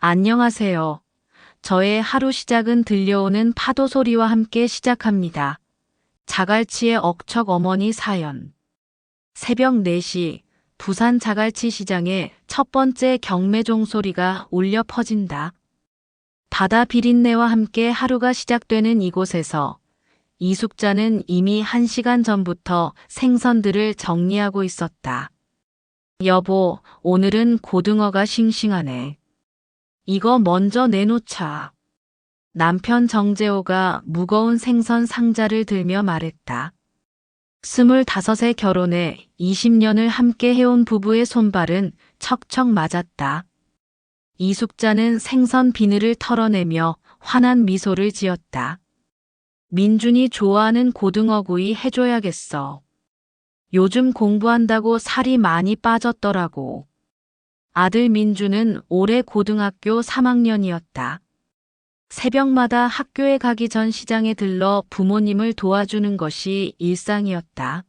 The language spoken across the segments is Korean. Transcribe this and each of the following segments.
안녕하세요. 저의 하루 시작은 들려오는 파도 소리와 함께 시작합니다. 자갈치의 억척 어머니 사연. 새벽 4시 부산 자갈치 시장에 첫 번째 경매종 소리가 울려 퍼진다. 바다 비린내와 함께 하루가 시작되는 이곳에서 이숙자는 이미 1시간 전부터 생선들을 정리하고 있었다. 여보, 오늘은 고등어가 싱싱하네. 이거 먼저 내놓자. 남편 정재호가 무거운 생선 상자를 들며 말했다. 25에 결혼해 20년을 함께 해온 부부의 손발은 척척 맞았다. 이숙자는 생선 비늘을 털어내며 환한 미소를 지었다. 민준이 좋아하는 고등어구이 해줘야겠어. 요즘 공부한다고 살이 많이 빠졌더라고. 아들 민주는 올해 고등학교 3학년이었다. 새벽마다 학교에 가기 전 시장에 들러 부모님을 도와주는 것이 일상이었다.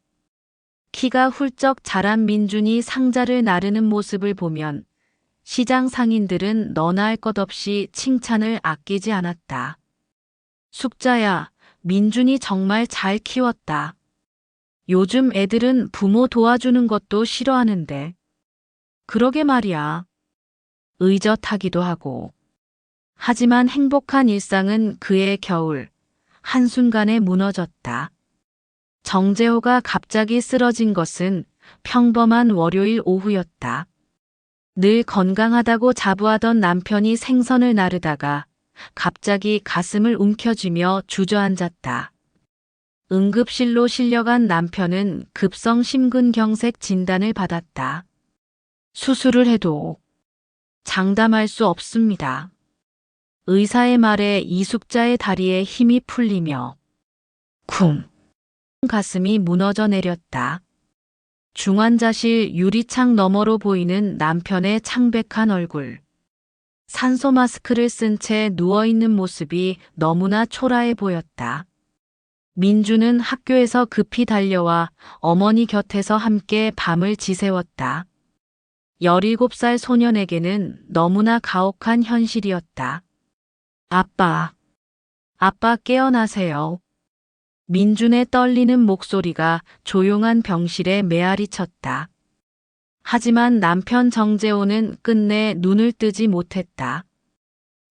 키가 훌쩍 자란 민준이 상자를 나르는 모습을 보면 시장 상인들은 너나 할 것 없이 칭찬을 아끼지 않았다. 숙자야, 민준이 정말 잘 키웠다. 요즘 애들은 부모 도와주는 것도 싫어하는데. 그러게 말이야. 의젓하기도 하고. 하지만 행복한 일상은 그의 겨울, 한순간에 무너졌다. 정재호가 갑자기 쓰러진 것은 평범한 월요일 오후였다. 늘 건강하다고 자부하던 남편이 생선을 나르다가 갑자기 가슴을 움켜쥐며 주저앉았다. 응급실로 실려간 남편은 급성 심근경색 진단을 받았다. 수술을 해도 장담할 수 없습니다. 의사의 말에 이숙자의 다리에 힘이 풀리며 쿵 가슴이 무너져 내렸다. 중환자실 유리창 너머로 보이는 남편의 창백한 얼굴. 산소 마스크를 쓴 채 누워있는 모습이 너무나 초라해 보였다. 민주는 학교에서 급히 달려와 어머니 곁에서 함께 밤을 지새웠다. 17살 소년에게는 너무나 가혹한 현실이었다. 아빠 깨어나세요. 민준의 떨리는 목소리가 조용한 병실에 메아리 쳤다. 하지만 남편 정재호는 끝내 눈을 뜨지 못했다.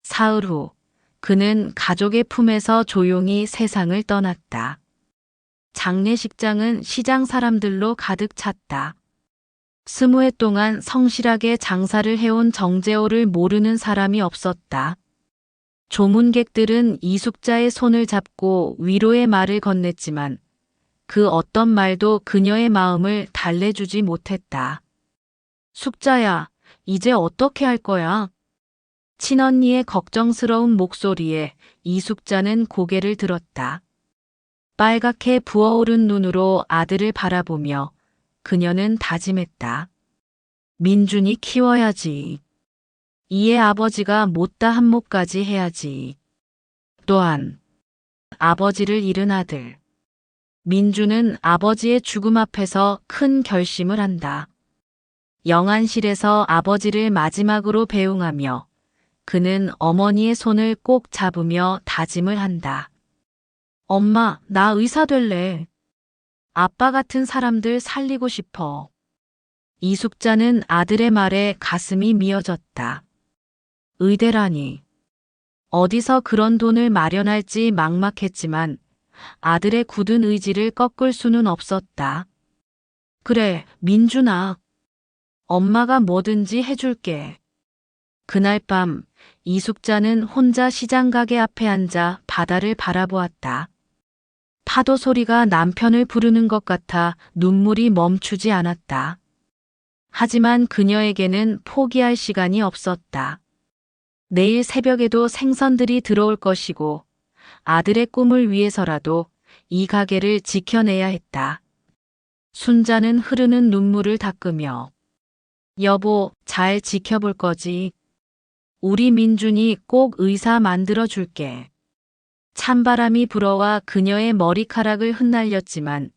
사흘 후 그는 가족의 품에서 조용히 세상을 떠났다. 장례식장은 시장 사람들로 가득 찼다. 20해 동안 성실하게 장사를 해온 정재호를 모르는 사람이 없었다. 조문객들은 이숙자의 손을 잡고 위로의 말을 건넸지만 그 어떤 말도 그녀의 마음을 달래주지 못했다. 숙자야, 이제 어떻게 할 거야? 친언니의 걱정스러운 목소리에 이숙자는 고개를 들었다. 빨갛게 부어오른 눈으로 아들을 바라보며 그녀는 다짐했다. 민준이 키워야지. 이의 아버지가 못다 한몫까지 해야지. 또한 아버지를 잃은 아들. 민준은 아버지의 죽음 앞에서 큰 결심을 한다. 영안실에서 아버지를 마지막으로 배웅하며 그는 어머니의 손을 꼭 잡으며 다짐을 한다. 엄마, 나 의사 될래. 아빠 같은 사람들 살리고 싶어. 이숙자는 아들의 말에 가슴이 미어졌다. 의대라니. 어디서 그런 돈을 마련할지 막막했지만 아들의 굳은 의지를 꺾을 수는 없었다. 그래, 민준아. 엄마가 뭐든지 해줄게. 그날 밤 이숙자는 혼자 시장 가게 앞에 앉아 바다를 바라보았다. 파도 소리가 남편을 부르는 것 같아 눈물이 멈추지 않았다. 하지만 그녀에게는 포기할 시간이 없었다. 내일 새벽에도 생선들이 들어올 것이고 아들의 꿈을 위해서라도 이 가게를 지켜내야 했다. 순자는 흐르는 눈물을 닦으며 여보, 잘 지켜볼 거지. 우리 민준이 꼭 의사 만들어 줄게. 찬바람이 불어와 그녀의 머리카락을 흩날렸지만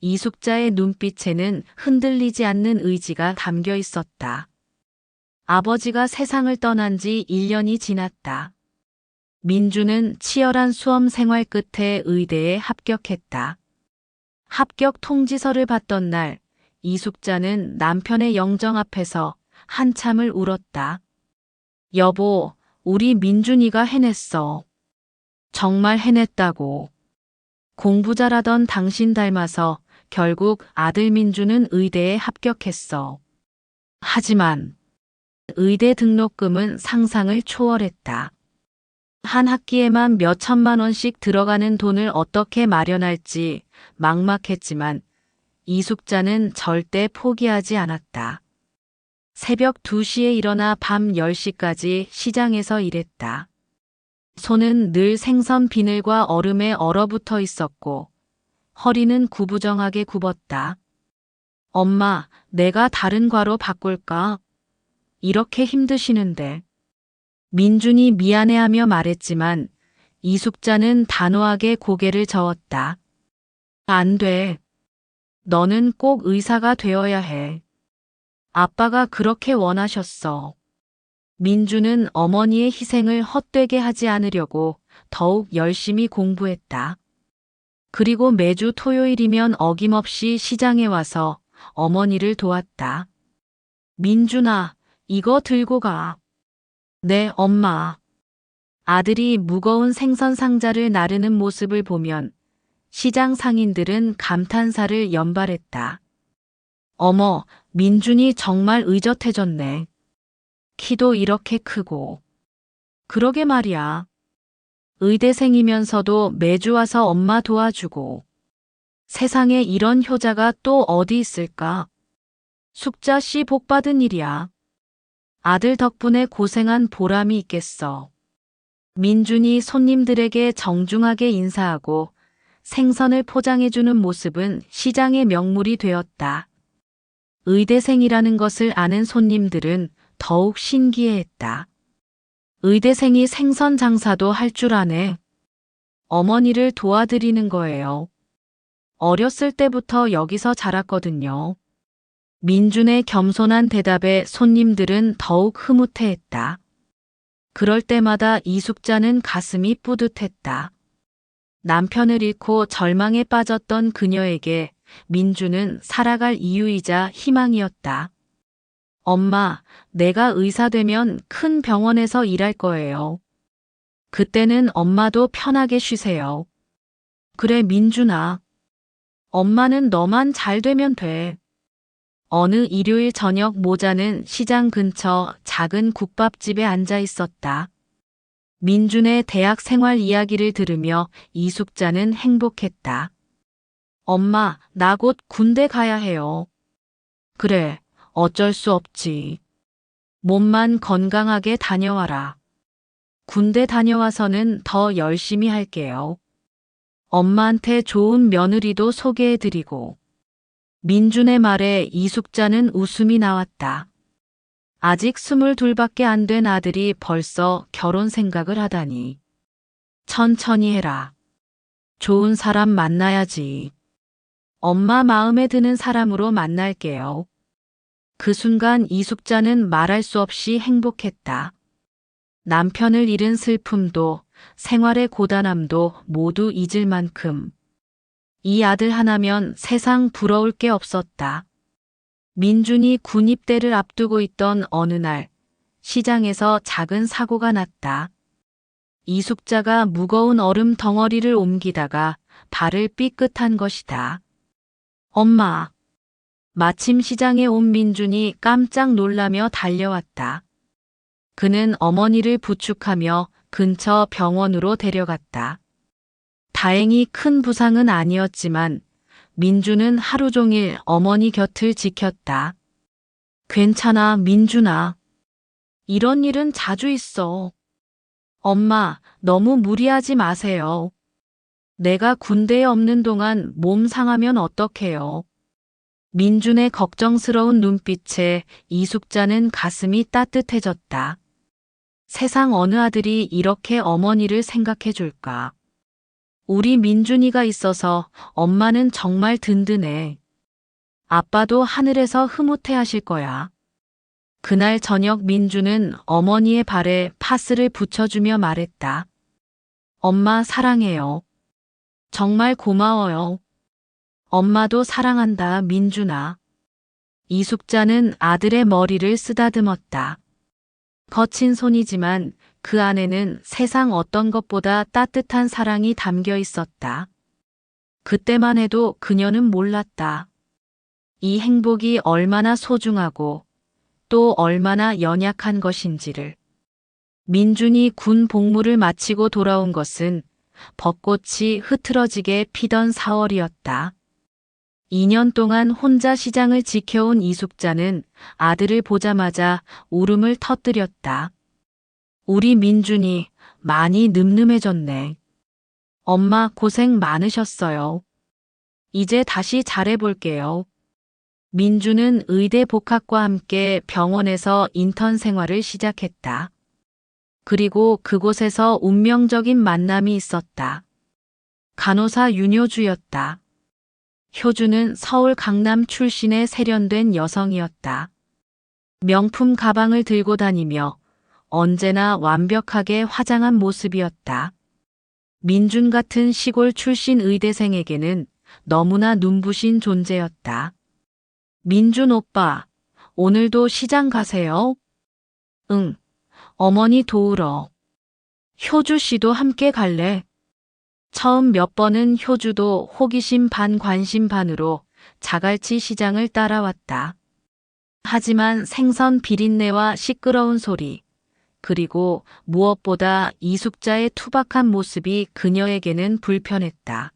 이숙자의 눈빛에는 흔들리지 않는 의지가 담겨 있었다. 아버지가 세상을 떠난 지 1년이 지났다. 민주는 치열한 수험 생활 끝에 의대에 합격했다. 합격 통지서를 받던 날, 이숙자는 남편의 영정 앞에서 한참을 울었다. 여보, 우리 민준이가 해냈어. 정말 해냈다고. 공부 잘하던 당신 닮아서 결국 아들 민주는 의대에 합격했어. 하지만 의대 등록금은 상상을 초월했다. 한 학기에만 몇 천만 원씩 들어가는 돈을 어떻게 마련할지 막막했지만 이숙자는 절대 포기하지 않았다. 새벽 2시에 일어나 밤 10시까지 시장에서 일했다. 손은 늘 생선 비늘과 얼음에 얼어붙어 있었고 허리는 구부정하게 굽었다. 엄마, 내가 다른 과로 바꿀까? 이렇게 힘드시는데. 민준이 미안해하며 말했지만 이숙자는 단호하게 고개를 저었다. 안 돼. 너는 꼭 의사가 되어야 해. 아빠가 그렇게 원하셨어. 민주는 어머니의 희생을 헛되게 하지 않으려고 더욱 열심히 공부했다. 그리고 매주 토요일이면 어김없이 시장에 와서 어머니를 도왔다. 민준아, 이거 들고 가. 네, 엄마. 아들이 무거운 생선 상자를 나르는 모습을 보면 시장 상인들은 감탄사를 연발했다. 어머, 민준이 정말 의젓해졌네. 키도 이렇게 크고. 그러게 말이야. 의대생이면서도 매주 와서 엄마 도와주고. 세상에 이런 효자가 또 어디 있을까? 숙자 씨 복 받은 일이야. 아들 덕분에 고생한 보람이 있겠어. 민준이 손님들에게 정중하게 인사하고 생선을 포장해주는 모습은 시장의 명물이 되었다. 의대생이라는 것을 아는 손님들은 더욱 신기해했다. 의대생이 생선 장사도 할 줄 아네. 어머니를 도와드리는 거예요. 어렸을 때부터 여기서 자랐거든요. 민준의 겸손한 대답에 손님들은 더욱 흐뭇해했다. 그럴 때마다 이숙자는 가슴이 뿌듯했다. 남편을 잃고 절망에 빠졌던 그녀에게 민주는 살아갈 이유이자 희망이었다. 엄마, 내가 의사 되면 큰 병원에서 일할 거예요. 그때는 엄마도 편하게 쉬세요. 그래, 민준아. 엄마는 너만 잘 되면 돼. 어느 일요일 저녁 모자는 시장 근처 작은 국밥집에 앉아 있었다. 민준의 대학 생활 이야기를 들으며 이숙자는 행복했다. 엄마, 나 곧 군대 가야 해요. 그래, 어쩔 수 없지. 몸만 건강하게 다녀와라. 군대 다녀와서는 더 열심히 할게요. 엄마한테 좋은 며느리도 소개해드리고. 민준의 말에 이숙자는 웃음이 나왔다. 아직 22밖에 안 된 아들이 벌써 결혼 생각을 하다니. 천천히 해라. 좋은 사람 만나야지. 엄마 마음에 드는 사람으로 만날게요. 그 순간 이숙자는 말할 수 없이 행복했다. 남편을 잃은 슬픔도 생활의 고단함도 모두 잊을 만큼 이 아들 하나면 세상 부러울 게 없었다. 민준이 군 입대를 앞두고 있던 어느 날 시장에서 작은 사고가 났다. 이숙자가 무거운 얼음 덩어리를 옮기다가 발을 삐끗한 것이다. 엄마. 마침 시장에 온 민준이 깜짝 놀라며 달려왔다. 그는 어머니를 부축하며 근처 병원으로 데려갔다. 다행히 큰 부상은 아니었지만 민준은 하루 종일 어머니 곁을 지켰다. 괜찮아, 민준아. 이런 일은 자주 있어. 엄마, 너무 무리하지 마세요. 내가 군대에 없는 동안 몸 상하면 어떡해요. 민준의 걱정스러운 눈빛에 이숙자는 가슴이 따뜻해졌다. 세상 어느 아들이 이렇게 어머니를 생각해 줄까. 우리 민준이가 있어서 엄마는 정말 든든해. 아빠도 하늘에서 흐뭇해 하실 거야. 그날 저녁 민주는 어머니의 발에 파스를 붙여주며 말했다. 엄마 사랑해요. 정말 고마워요. 엄마도 사랑한다, 민준아. 이숙자는 아들의 머리를 쓰다듬었다. 거친 손이지만 그 안에는 세상 어떤 것보다 따뜻한 사랑이 담겨 있었다. 그때만 해도 그녀는 몰랐다. 이 행복이 얼마나 소중하고 또 얼마나 연약한 것인지를. 민준이 군 복무를 마치고 돌아온 것은 벚꽃이 흐트러지게 피던 4월이었다. 2년 동안 혼자 시장을 지켜온 이숙자는 아들을 보자마자 울음을 터뜨렸다. 우리 민준이 많이 늠름해졌네. 엄마 고생 많으셨어요. 이제 다시 잘해볼게요. 민주는 의대 복학과 함께 병원에서 인턴 생활을 시작했다. 그리고 그곳에서 운명적인 만남이 있었다. 간호사 윤효주였다. 효주는 서울 강남 출신의 세련된 여성이었다. 명품 가방을 들고 다니며 언제나 완벽하게 화장한 모습이었다. 민준 같은 시골 출신 의대생에게는 너무나 눈부신 존재였다. 민준 오빠, 오늘도 시장 가세요? 응, 어머니 도우러. 효주 씨도 함께 갈래? 처음 몇 번은 효주도 호기심 반 관심 반으로 자갈치 시장을 따라왔다. 하지만 생선 비린내와 시끄러운 소리, 그리고 무엇보다 이숙자의 투박한 모습이 그녀에게는 불편했다.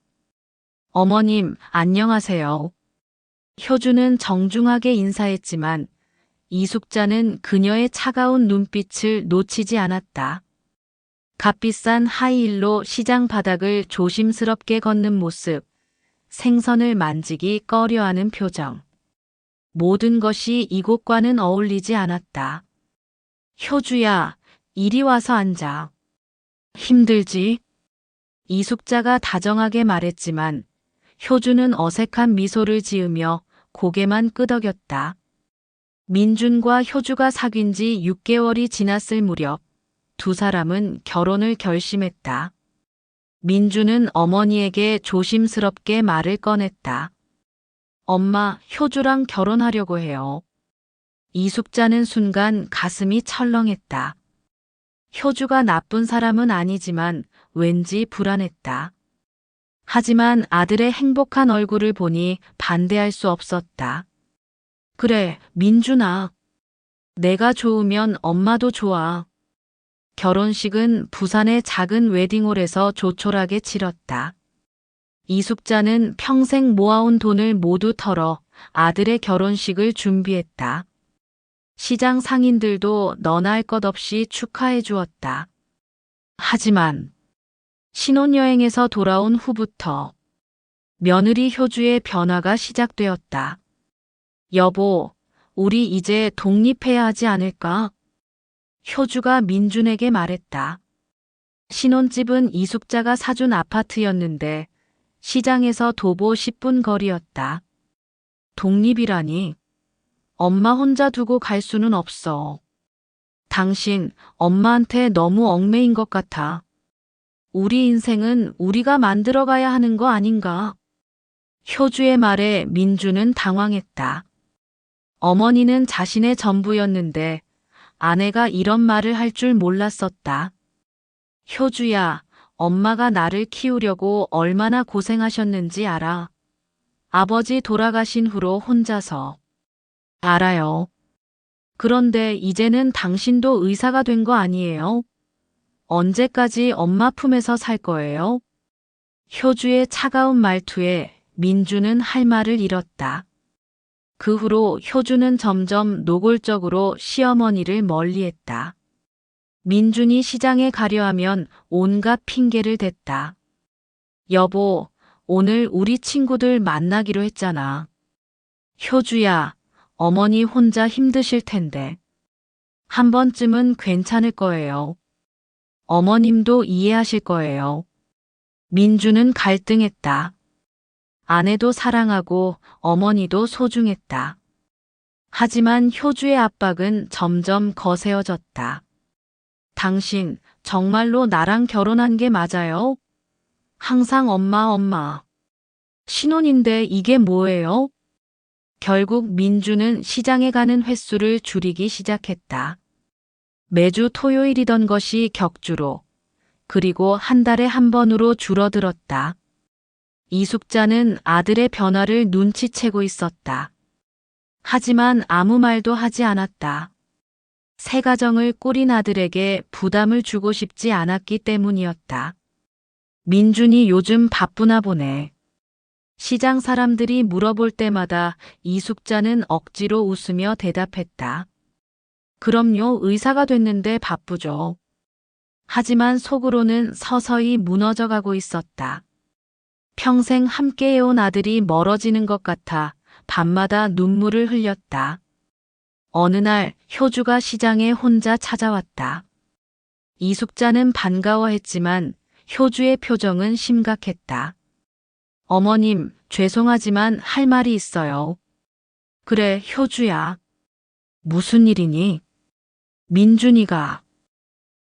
어머님, 안녕하세요. 효주는 정중하게 인사했지만 이숙자는 그녀의 차가운 눈빛을 놓치지 않았다. 값비싼 하이힐로 시장 바닥을 조심스럽게 걷는 모습, 생선을 만지기 꺼려하는 표정. 모든 것이 이곳과는 어울리지 않았다. 효주야, 이리 와서 앉아. 힘들지? 이숙자가 다정하게 말했지만 효주는 어색한 미소를 지으며 고개만 끄덕였다. 민준과 효주가 사귄 지 6개월이 지났을 무렵 두 사람은 결혼을 결심했다. 민준은 어머니에게 조심스럽게 말을 꺼냈다. 엄마, 효주랑 결혼하려고 해요. 이숙자는 순간 가슴이 철렁했다. 효주가 나쁜 사람은 아니지만 왠지 불안했다. 하지만 아들의 행복한 얼굴을 보니 반대할 수 없었다. 그래, 민준아. 내가 좋으면 엄마도 좋아. 결혼식은 부산의 작은 웨딩홀에서 조촐하게 치렀다. 이숙자는 평생 모아온 돈을 모두 털어 아들의 결혼식을 준비했다. 시장 상인들도 너나 할 것 없이 축하해 주었다. 하지만 신혼여행에서 돌아온 후부터 며느리 효주의 변화가 시작되었다. 여보, 우리 이제 독립해야 하지 않을까? 효주가 민준에게 말했다. 신혼집은 이숙자가 사준 아파트였는데 시장에서 도보 10분 거리였다. 독립이라니. 엄마 혼자 두고 갈 수는 없어. 당신 엄마한테 너무 얽매인 것 같아. 우리 인생은 우리가 만들어가야 하는 거 아닌가? 효주의 말에 민주는 당황했다. 어머니는 자신의 전부였는데 아내가 이런 말을 할 줄 몰랐었다. 효주야, 엄마가 나를 키우려고 얼마나 고생하셨는지 알아. 아버지 돌아가신 후로 혼자서. 알아요. 그런데 이제는 당신도 의사가 된 거 아니에요? 언제까지 엄마 품에서 살 거예요? 효주의 차가운 말투에 민주는 할 말을 잃었다. 그 후로 효주는 점점 노골적으로 시어머니를 멀리했다. 민준이 시장에 가려 하면 온갖 핑계를 댔다. 여보, 오늘 우리 친구들 만나기로 했잖아. 효주야, 어머니 혼자 힘드실 텐데. 한 번쯤은 괜찮을 거예요. 어머님도 이해하실 거예요. 민주는 갈등했다. 아내도 사랑하고 어머니도 소중했다. 하지만 효주의 압박은 점점 거세어졌다. 당신 정말로 나랑 결혼한 게 맞아요? 항상 엄마. 신혼인데 이게 뭐예요? 결국 민주는 시장에 가는 횟수를 줄이기 시작했다. 매주 토요일이던 것이 격주로, 그리고 한 달에 한 번으로 줄어들었다. 이숙자는 아들의 변화를 눈치채고 있었다. 하지만 아무 말도 하지 않았다. 새 가정을 꾸린 아들에게 부담을 주고 싶지 않았기 때문이었다. 민준이 요즘 바쁘나 보네. 시장 사람들이 물어볼 때마다 이숙자는 억지로 웃으며 대답했다. 그럼요, 의사가 됐는데 바쁘죠. 하지만 속으로는 서서히 무너져가고 있었다. 평생 함께해온 아들이 멀어지는 것 같아 밤마다 눈물을 흘렸다. 어느 날 효주가 시장에 혼자 찾아왔다. 이숙자는 반가워했지만 효주의 표정은 심각했다. 어머님, 죄송하지만 할 말이 있어요. 그래, 효주야. 무슨 일이니? 민준이가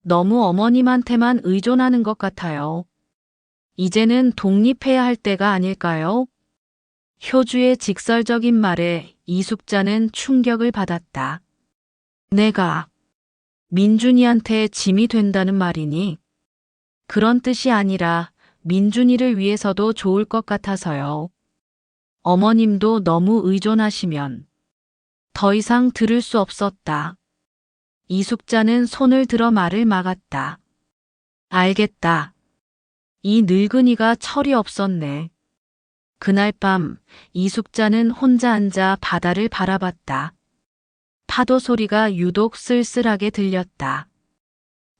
너무 어머님한테만 의존하는 것 같아요. 이제는 독립해야 할 때가 아닐까요? 효주의 직설적인 말에 이숙자는 충격을 받았다. 내가 민준이한테 짐이 된다는 말이니? 그런 뜻이 아니라 민준이를 위해서도 좋을 것 같아서요. 어머님도 너무 의존하시면 더 이상 들을 수 없었다. 이숙자는 손을 들어 말을 막았다. 알겠다. 이 늙은이가 철이 없었네. 그날 밤 이숙자는 혼자 앉아 바다를 바라봤다. 파도 소리가 유독 쓸쓸하게 들렸다.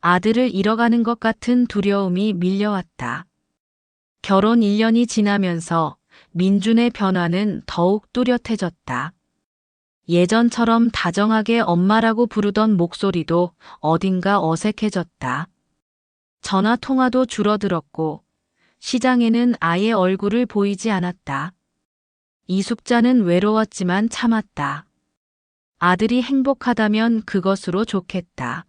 아들을 잃어가는 것 같은 두려움이 밀려왔다. 결혼 1년이 지나면서 민준의 변화는 더욱 뚜렷해졌다. 예전처럼 다정하게 엄마라고 부르던 목소리도 어딘가 어색해졌다. 전화 통화도 줄어들었고 시장에는 아예 얼굴을 보이지 않았다. 이숙자는 외로웠지만 참았다. 아들이 행복하다면 그것으로 좋겠다.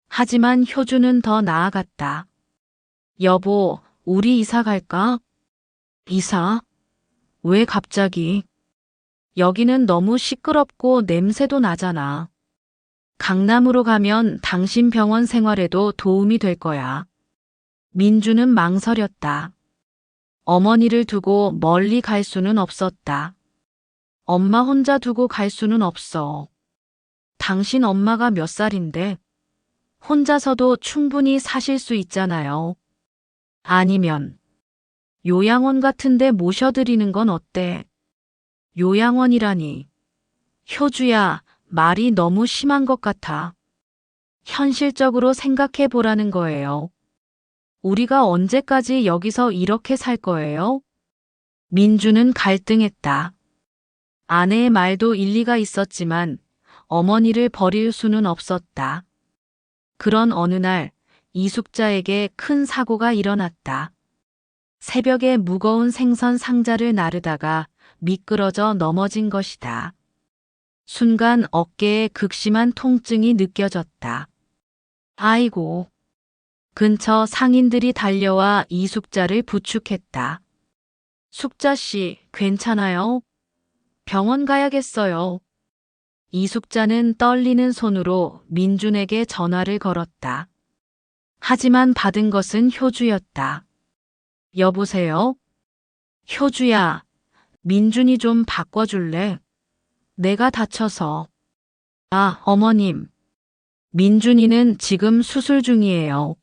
하지만 효주는 더 나아갔다. 여보, 우리 이사 갈까? 이사? 왜 갑자기? 여기는 너무 시끄럽고 냄새도 나잖아. 강남으로 가면 당신 병원 생활에도 도움이 될 거야. 민주는 망설였다. 어머니를 두고 멀리 갈 수는 없었다. 엄마 혼자 두고 갈 수는 없어. 당신 엄마가 몇 살인데? 혼자서도 충분히 사실 수 있잖아요. 아니면 요양원 같은 데 모셔드리는 건 어때? 요양원이라니. 효주야, 말이 너무 심한 것 같아. 현실적으로 생각해 보라는 거예요. 우리가 언제까지 여기서 이렇게 살 거예요? 민주는 갈등했다. 아내의 말도 일리가 있었지만 어머니를 버릴 수는 없었다. 그런 어느 날 이숙자에게 큰 사고가 일어났다. 새벽에 무거운 생선 상자를 나르다가 미끄러져 넘어진 것이다. 순간 어깨에 극심한 통증이 느껴졌다. 아이고. 근처 상인들이 달려와 이숙자를 부축했다. 숙자 씨, 괜찮아요? 병원 가야겠어요. 이숙자는 떨리는 손으로 민준에게 전화를 걸었다. 하지만 받은 것은 효주였다. 여보세요? 효주야, 민준이 좀 바꿔줄래? 내가 다쳐서. 아, 어머님. 민준이는 지금 수술 중이에요.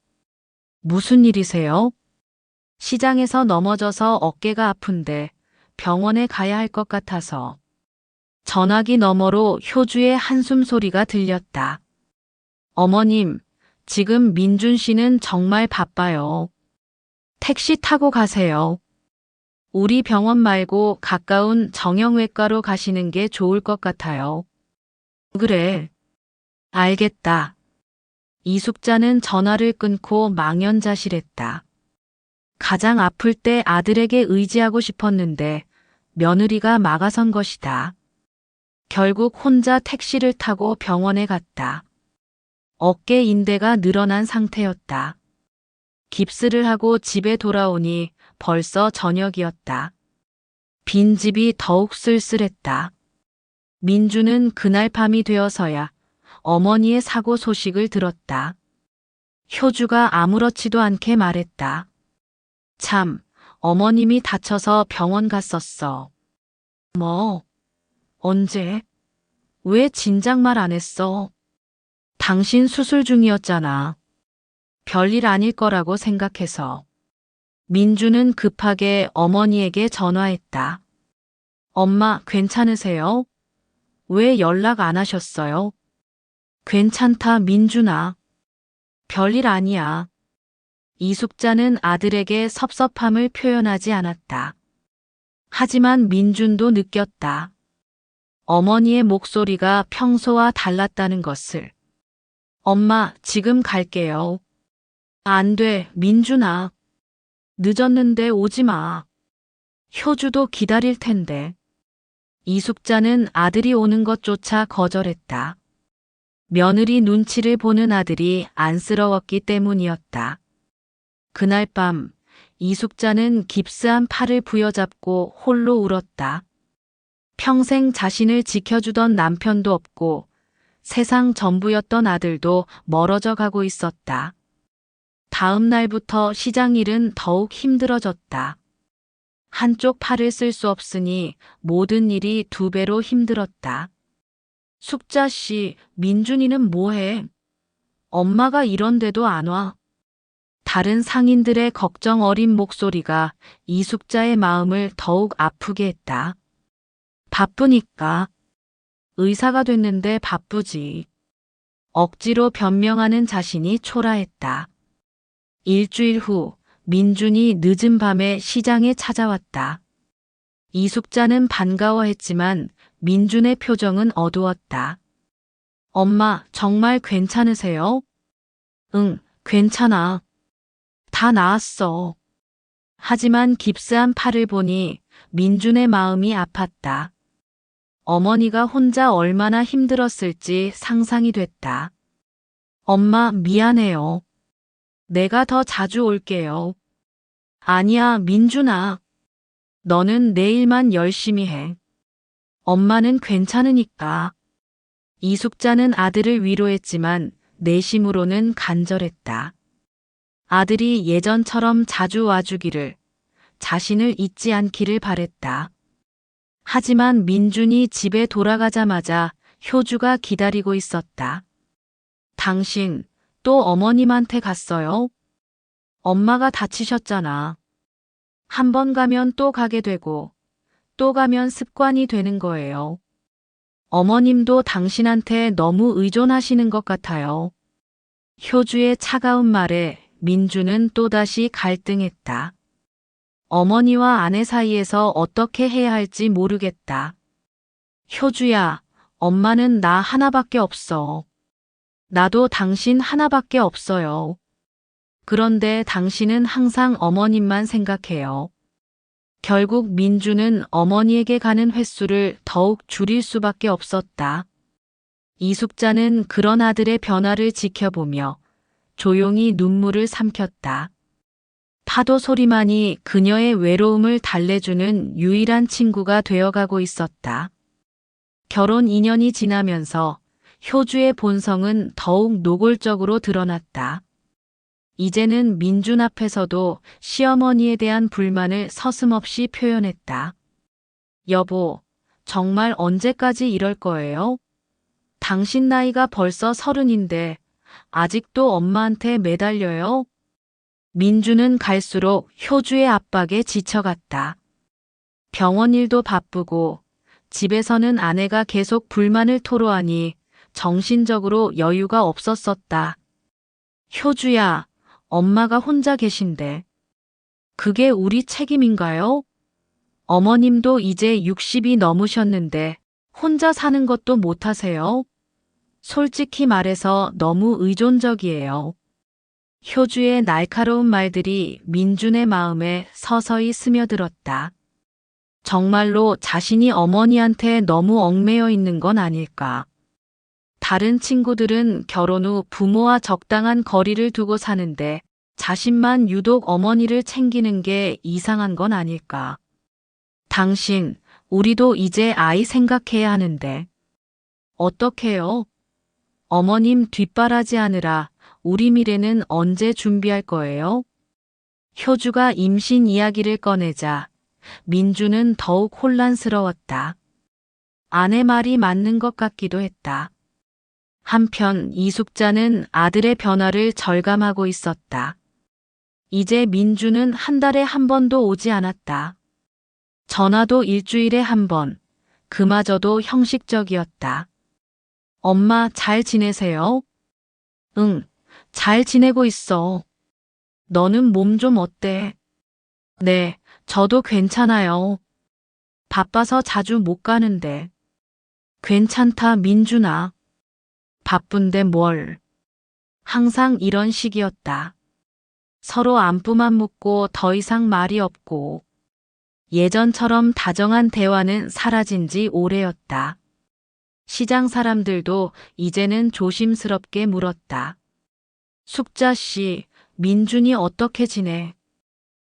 무슨 일이세요? 시장에서 넘어져서 어깨가 아픈데 병원에 가야 할 것 같아서. 전화기 너머로 효주의 한숨 소리가 들렸다. 어머님, 지금 민준 씨는 정말 바빠요. 택시 타고 가세요. 우리 병원 말고 가까운 정형외과로 가시는 게 좋을 것 같아요. 그래. 알겠다. 이숙자는 전화를 끊고 망연자실했다. 가장 아플 때 아들에게 의지하고 싶었는데 며느리가 막아선 것이다. 결국 혼자 택시를 타고 병원에 갔다. 어깨 인대가 늘어난 상태였다. 깁스를 하고 집에 돌아오니 벌써 저녁이었다. 빈집이 더욱 쓸쓸했다. 민주는 그날 밤이 되어서야 어머니의 사고 소식을 들었다. 효주가 아무렇지도 않게 말했다. 참, 어머님이 다쳐서 병원 갔었어. 뭐? 언제? 왜 진작 말 안 했어? 당신 수술 중이었잖아. 별일 아닐 거라고 생각해서. 민주는 급하게 어머니에게 전화했다. 엄마, 괜찮으세요? 왜 연락 안 하셨어요? 괜찮다, 민준아. 별일 아니야. 이숙자는 아들에게 섭섭함을 표현하지 않았다. 하지만 민준도 느꼈다. 어머니의 목소리가 평소와 달랐다는 것을. 엄마, 지금 갈게요. 안 돼, 민준아. 늦었는데 오지 마. 효주도 기다릴 텐데. 이숙자는 아들이 오는 것조차 거절했다. 며느리 눈치를 보는 아들이 안쓰러웠기 때문이었다. 그날 밤 이숙자는 깁스한 팔을 부여잡고 홀로 울었다. 평생 자신을 지켜주던 남편도 없고 세상 전부였던 아들도 멀어져 가고 있었다. 다음 날부터 시장 일은 더욱 힘들어졌다. 한쪽 팔을 쓸 수 없으니 모든 일이 2배로 힘들었다. 숙자 씨, 민준이는 뭐해? 엄마가 이런데도 안 와. 다른 상인들의 걱정 어린 목소리가 이숙자의 마음을 더욱 아프게 했다. 바쁘니까. 의사가 됐는데 바쁘지. 억지로 변명하는 자신이 초라했다. 일주일 후 민준이 늦은 밤에 시장에 찾아왔다. 이숙자는 반가워했지만 민준의 표정은 어두웠다. 엄마, 정말 괜찮으세요? 응, 괜찮아. 다 나았어. 하지만 깁스한 팔을 보니 민준의 마음이 아팠다. 어머니가 혼자 얼마나 힘들었을지 상상이 됐다. 엄마, 미안해요. 내가 더 자주 올게요. 아니야, 민준아. 너는 내일만 열심히 해. 엄마는 괜찮으니까. 이숙자는 아들을 위로했지만 내심으로는 간절했다. 아들이 예전처럼 자주 와주기를, 자신을 잊지 않기를 바랬다. 하지만 민준이 집에 돌아가자마자 효주가 기다리고 있었다. 당신 또 어머님한테 갔어요? 엄마가 다치셨잖아. 한 번 가면 또 가게 되고 또 가면 습관이 되는 거예요. 어머님도 당신한테 너무 의존하시는 것 같아요. 효주의 차가운 말에 민주는 또다시 갈등했다. 어머니와 아내 사이에서 어떻게 해야 할지 모르겠다. 효주야, 엄마는 나 하나밖에 없어. 나도 당신 하나밖에 없어요. 그런데 당신은 항상 어머님만 생각해요. 결국 민주는 어머니에게 가는 횟수를 더욱 줄일 수밖에 없었다. 이숙자는 그런 아들의 변화를 지켜보며 조용히 눈물을 삼켰다. 파도 소리만이 그녀의 외로움을 달래주는 유일한 친구가 되어가고 있었다. 결혼 2년이 지나면서 효주의 본성은 더욱 노골적으로 드러났다. 이제는 민준 앞에서도 시어머니에 대한 불만을 서슴없이 표현했다. 여보, 정말 언제까지 이럴 거예요? 당신 나이가 벌써 30인데 아직도 엄마한테 매달려요? 민주는 갈수록 효주의 압박에 지쳐갔다. 병원 일도 바쁘고 집에서는 아내가 계속 불만을 토로하니 정신적으로 여유가 없었었다. 효주야, 엄마가 혼자 계신데. 그게 우리 책임인가요? 어머님도 이제 60이 넘으셨는데 혼자 사는 것도 못하세요? 솔직히 말해서 너무 의존적이에요. 효주의 날카로운 말들이 민준의 마음에 서서히 스며들었다. 정말로 자신이 어머니한테 너무 얽매여 있는 건 아닐까. 다른 친구들은 결혼 후 부모와 적당한 거리를 두고 사는데 자신만 유독 어머니를 챙기는 게 이상한 건 아닐까. 당신, 우리도 이제 아이 생각해야 하는데. 어떡해요? 어머님 뒷바라지하느라 우리 미래는 언제 준비할 거예요? 효주가 임신 이야기를 꺼내자 민주는 더욱 혼란스러웠다. 아내 말이 맞는 것 같기도 했다. 한편 이숙자는 아들의 변화를 절감하고 있었다. 이제 민주는 한 달에 한 번도 오지 않았다. 전화도 일주일에 한 번, 그마저도 형식적이었다. 엄마 잘 지내세요? 응, 잘 지내고 있어. 너는 몸 좀 어때? 네, 저도 괜찮아요. 바빠서 자주 못 가는데. 괜찮다, 민준아. 바쁜데 뭘. 항상 이런 식이었다. 서로 안부만 묻고 더 이상 말이 없고. 예전처럼 다정한 대화는 사라진 지 오래였다. 시장 사람들도 이제는 조심스럽게 물었다. 숙자 씨, 민준이 어떻게 지내?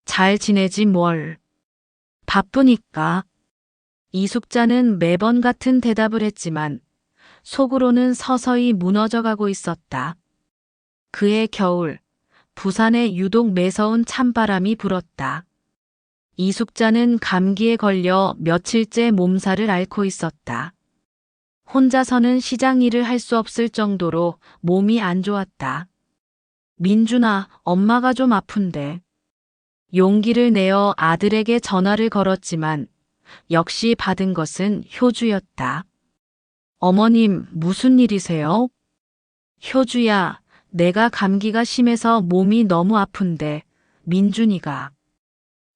잘 지내지 뭘. 바쁘니까. 이숙자는 매번 같은 대답을 했지만 속으로는 서서히 무너져가고 있었다. 그해 겨울, 부산에 유독 매서운 찬바람이 불었다. 이숙자는 감기에 걸려 며칠째 몸살을 앓고 있었다. 혼자서는 시장 일을 할 수 없을 정도로 몸이 안 좋았다. 민준아, 엄마가 좀 아픈데. 용기를 내어 아들에게 전화를 걸었지만 역시 받은 것은 효주였다. 어머님, 무슨 일이세요? 효주야, 내가 감기가 심해서 몸이 너무 아픈데 민준이가.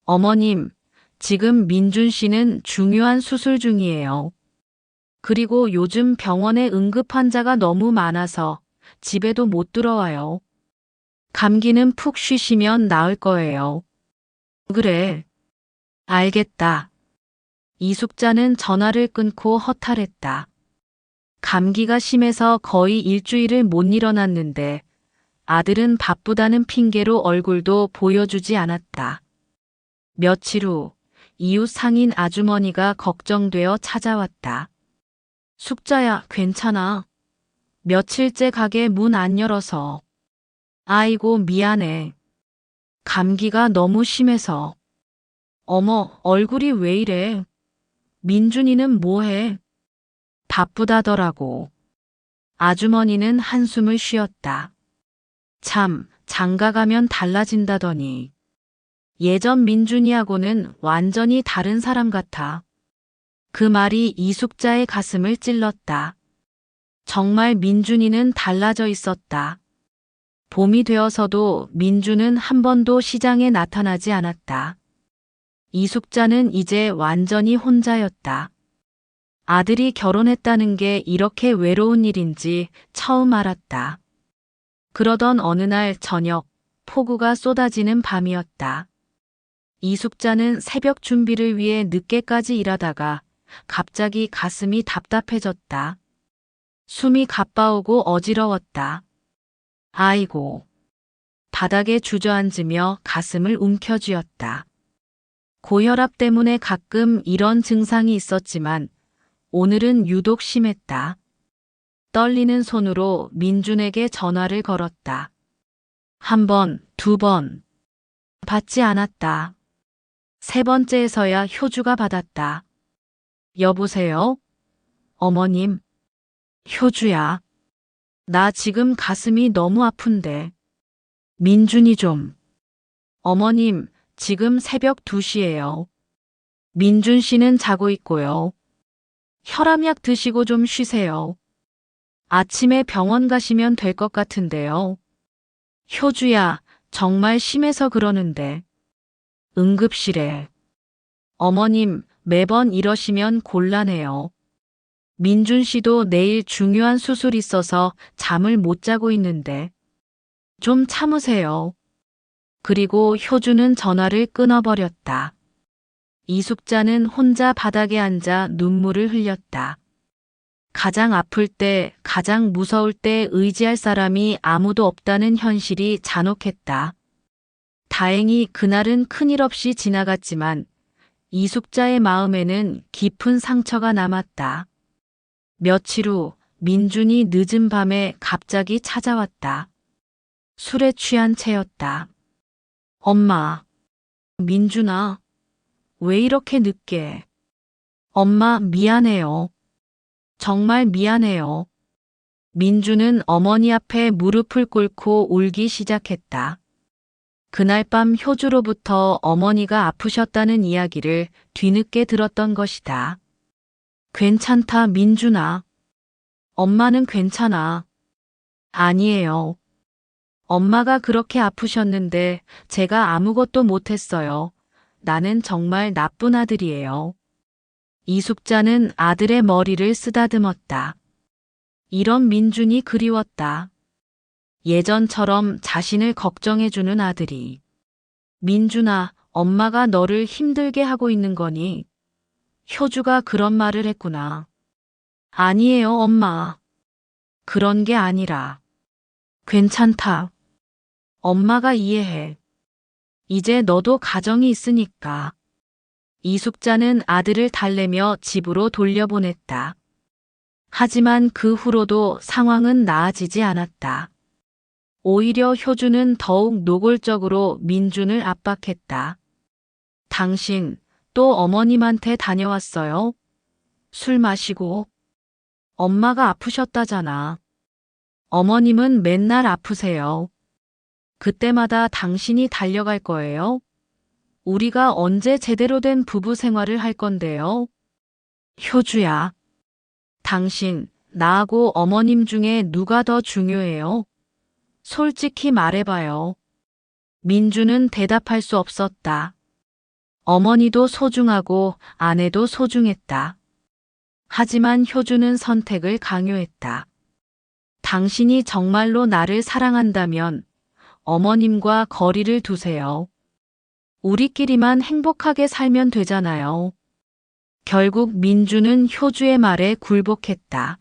어머님, 지금 민준 씨는 중요한 수술 중이에요. 그리고 요즘 병원에 응급 환자가 너무 많아서 집에도 못 들어와요. 감기는 푹 쉬시면 나을 거예요. 그래. 알겠다. 이숙자는 전화를 끊고 허탈했다. 감기가 심해서 거의 일주일을 못 일어났는데 아들은 바쁘다는 핑계로 얼굴도 보여주지 않았다. 며칠 후 이웃 상인 아주머니가 걱정되어 찾아왔다. 숙자야, 괜찮아. 며칠째 가게 문 안 열어서. 아이고, 미안해. 감기가 너무 심해서. 어머, 얼굴이 왜 이래? 민준이는 뭐해? 바쁘다더라고. 아주머니는 한숨을 쉬었다. 참, 장가 가면 달라진다더니. 예전 민준이하고는 완전히 다른 사람 같아. 그 말이 이숙자의 가슴을 찔렀다. 정말 민준이는 달라져 있었다. 봄이 되어서도 민준은 한 번도 시장에 나타나지 않았다. 이숙자는 이제 완전히 혼자였다. 아들이 결혼했다는 게 이렇게 외로운 일인지 처음 알았다. 그러던 어느 날 저녁, 폭우가 쏟아지는 밤이었다. 이숙자는 새벽 준비를 위해 늦게까지 일하다가 갑자기 가슴이 답답해졌다. 숨이 가빠오고 어지러웠다. 아이고. 바닥에 주저앉으며 가슴을 움켜쥐었다. 고혈압 때문에 가끔 이런 증상이 있었지만 오늘은 유독 심했다. 떨리는 손으로 민준에게 전화를 걸었다. 한 번, 두 번. 받지 않았다. 세 번째에서야 효주가 받았다. 여보세요? 어머님. 효주야. 나 지금 가슴이 너무 아픈데. 민준이 좀. 어머님, 지금 새벽 2시예요. 민준 씨는 자고 있고요. 혈압약 드시고 좀 쉬세요. 아침에 병원 가시면 될 것 같은데요. 효주야, 정말 심해서 그러는데. 응급실에. 어머님, 매번 이러시면 곤란해요. 민준 씨도 내일 중요한 수술 있어서 잠을 못 자고 있는데. 좀 참으세요. 그리고 효주는 전화를 끊어버렸다. 이숙자는 혼자 바닥에 앉아 눈물을 흘렸다. 가장 아플 때, 가장 무서울 때 의지할 사람이 아무도 없다는 현실이 잔혹했다. 다행히 그날은 큰일 없이 지나갔지만 이숙자의 마음에는 깊은 상처가 남았다. 며칠 후 민준이 늦은 밤에 갑자기 찾아왔다. 술에 취한 채였다. 엄마, 민준아, 왜 이렇게 늦게? 엄마, 미안해요. 정말 미안해요. 민주는 어머니 앞에 무릎을 꿇고 울기 시작했다. 그날 밤 효주로부터 어머니가 아프셨다는 이야기를 뒤늦게 들었던 것이다. 괜찮다, 민준아. 엄마는 괜찮아. 아니에요. 엄마가 그렇게 아프셨는데 제가 아무것도 못했어요. 나는 정말 나쁜 아들이에요. 이숙자는 아들의 머리를 쓰다듬었다. 이런 민준이 그리웠다. 예전처럼 자신을 걱정해주는 아들이. 민준아, 엄마가 너를 힘들게 하고 있는 거니? 효주가 그런 말을 했구나. 아니에요, 엄마. 그런 게 아니라. 괜찮다. 엄마가 이해해. 이제 너도 가정이 있으니까. 이숙자는 아들을 달래며 집으로 돌려보냈다. 하지만 그 후로도 상황은 나아지지 않았다. 오히려 효주는 더욱 노골적으로 민준을 압박했다. 당신 또 어머님한테 다녀왔어요? 술 마시고. 엄마가 아프셨다잖아. 어머님은 맨날 아프세요. 그때마다 당신이 달려갈 거예요? 우리가 언제 제대로 된 부부 생활을 할 건데요? 효주야. 당신, 나하고 어머님 중에 누가 더 중요해요? 솔직히 말해봐요. 민주는 대답할 수 없었다. 어머니도 소중하고 아내도 소중했다. 하지만 효주는 선택을 강요했다. 당신이 정말로 나를 사랑한다면 어머님과 거리를 두세요. 우리끼리만 행복하게 살면 되잖아요. 결국 민주는 효주의 말에 굴복했다.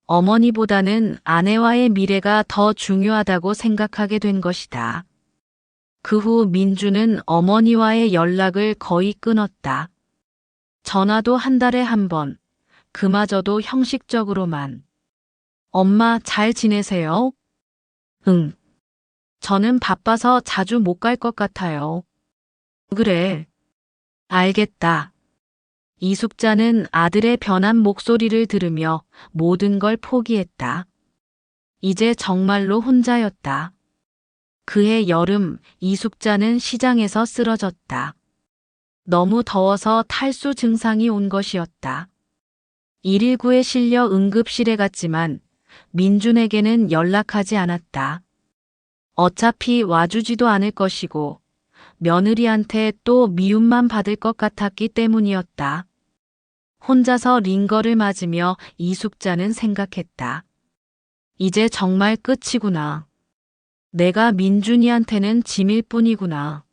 어머니보다는 아내와의 미래가 더 중요하다고 생각하게 된 것이다. 그 후 민주는 어머니와의 연락을 거의 끊었다. 전화도 한 달에 한 번, 그마저도 형식적으로만. 엄마 잘 지내세요? 응. 저는 바빠서 자주 못 갈 것 같아요. 그래. 알겠다. 이숙자는 아들의 변한 목소리를 들으며 모든 걸 포기했다. 이제 정말로 혼자였다. 그해 여름 이숙자는 시장에서 쓰러졌다. 너무 더워서 탈수 증상이 온 것이었다. 119에 실려 응급실에 갔지만 민준에게는 연락하지 않았다. 어차피 와주지도 않을 것이고 며느리한테 또 미움만 받을 것 같았기 때문이었다. 혼자서 링거를 맞으며 이숙자는 생각했다. 이제 정말 끝이구나. 내가 민준이한테는 짐일 뿐이구나.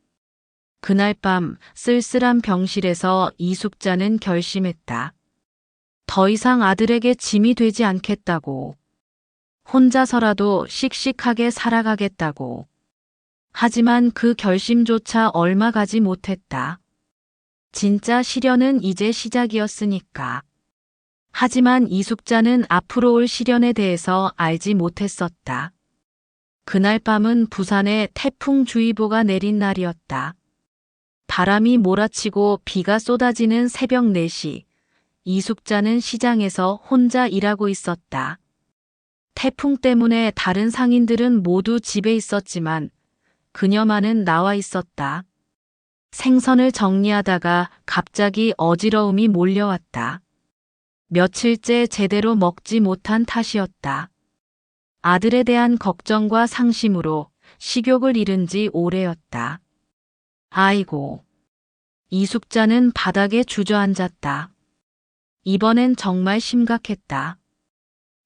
그날 밤 쓸쓸한 병실에서 이숙자는 결심했다. 더 이상 아들에게 짐이 되지 않겠다고. 혼자서라도 씩씩하게 살아가겠다고. 하지만 그 결심조차 얼마 가지 못했다. 진짜 시련은 이제 시작이었으니까. 하지만 이숙자는 앞으로 올 시련에 대해서 알지 못했었다. 그날 밤은 부산에 태풍주의보가 내린 날이었다. 바람이 몰아치고 비가 쏟아지는 새벽 4시, 이숙자는 시장에서 혼자 일하고 있었다. 태풍 때문에 다른 상인들은 모두 집에 있었지만 그녀만은 나와 있었다. 생선을 정리하다가 갑자기 어지러움이 몰려왔다. 며칠째 제대로 먹지 못한 탓이었다. 아들에 대한 걱정과 상심으로 식욕을 잃은 지 오래였다. 아이고. 이숙자는 바닥에 주저앉았다. 이번엔 정말 심각했다.